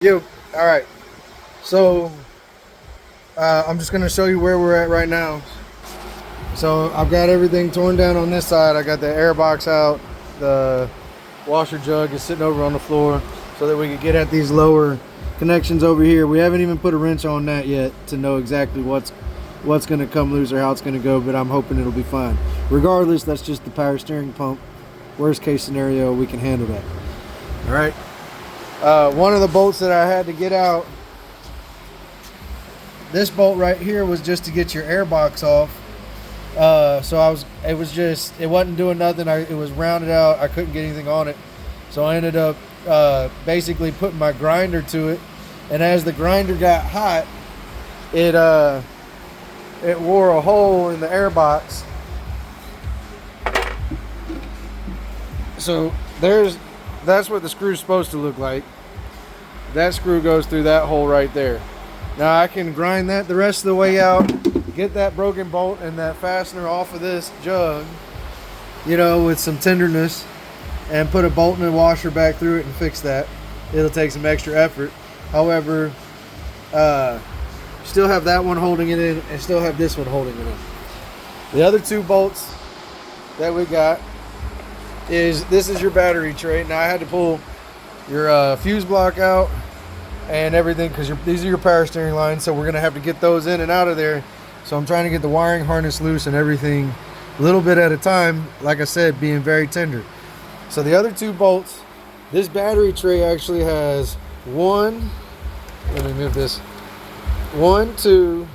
Yo, all right. So I'm just gonna show you where we're at right now. So I've got everything torn down on this side. I got the air box out. The washer jug is sitting over on the floor so that we can get at these lower connections over here. We haven't even put a wrench on that yet to know exactly what's gonna come loose or how it's gonna go, but I'm hoping it'll be fine. Regardless, that's just the power steering pump. Worst case scenario, we can handle that. All right. One of the bolts that I had to get out, this bolt right here was just to get your air box off. It wasn't doing nothing. It was rounded out. I couldn't get anything on it. So I ended up basically putting my grinder to it. And as the grinder got hot, it wore a hole in the air box. So that's what the screw's supposed to look like. That screw goes through that hole right there. Now I can grind that the rest of the way out, get that broken bolt and that fastener off of this jug, with some tenderness, and put a bolt and a washer back through it and fix that. It'll take some extra effort. However, still have that one holding it in and still have this one holding it in. The other two bolts that we got this is your battery tray. Now I had to pull your fuse block out and everything because these are your power steering lines, so we're gonna have to get those in and out of there. So I'm trying to get the wiring harness loose and everything a little bit at a time, like I said, being very tender. So the other two bolts, this battery tray actually has let me move this, 1, 2,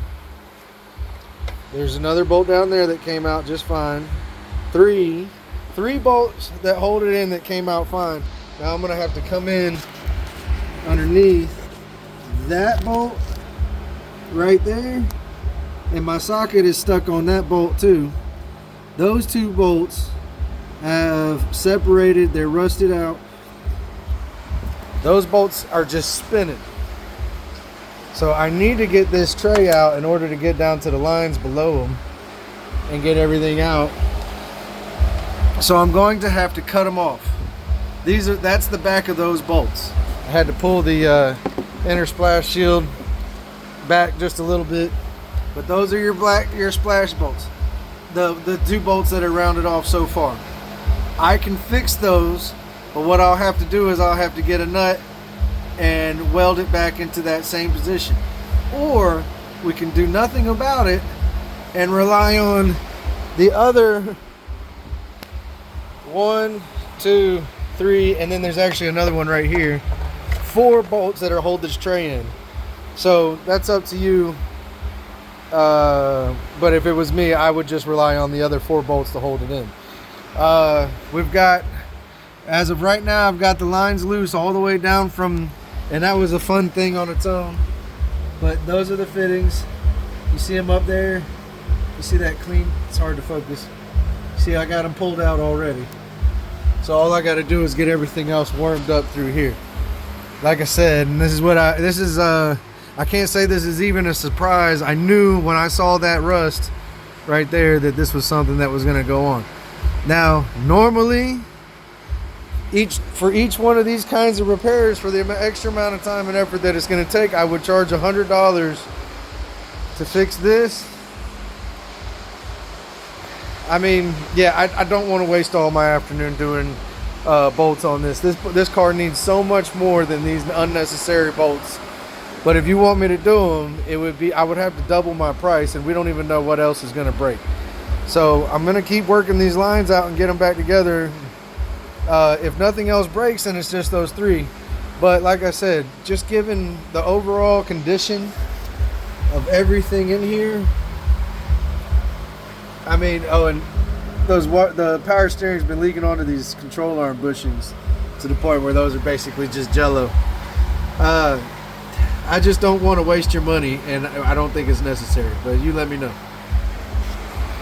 there's another bolt down there that came out just fine, three bolts that hold it in that came out fine. Now I'm gonna have to come in underneath that bolt right there, and my socket is stuck on that bolt too. Those two bolts have separated, they're rusted out. Those bolts are just spinning. So I need to get this tray out in order to get down to the lines below them and get everything out. So I'm going to have to cut them off. That's the back of those bolts. I had to pull the inner splash shield back just a little bit, but those are your splash bolts. The two bolts that are rounded off so far. I can fix those, but what I'll have to do is I'll have to get a nut and weld it back into that same position. Or we can do nothing about it and rely on the other 1, 2, 3, and then there's actually another one right here. 4 bolts that are hold this tray in. So that's up to you. But if it was me, I would just rely on the other 4 bolts to hold it in. We've got, as of right now, I've got the lines loose all the way down from, and that was a fun thing on its own. But those are the fittings. You see them up there? You see that clean? It's hard to focus. See, I got them pulled out already. So all I got to do is get everything else warmed up through here. Like I said, and I can't say this is even a surprise. I knew when I saw that rust right there that this was something that was going to go on. Now, normally, for each one of these kinds of repairs, for the extra amount of time and effort that it's going to take, I would charge $100 to fix this. I mean, yeah, I don't want to waste all my afternoon doing bolts on this. This car needs so much more than these unnecessary bolts. But if you want me to do them, I would have to double my price, and we don't even know what else is going to break. So I'm going to keep working these lines out and get them back together. If nothing else breaks, then it's just those 3. But like I said, just given the overall condition of everything in here, I mean, and the power steering's been leaking onto these control arm bushings to the point where those are basically just jello. I just don't want to waste your money, and I don't think it's necessary, but you let me know.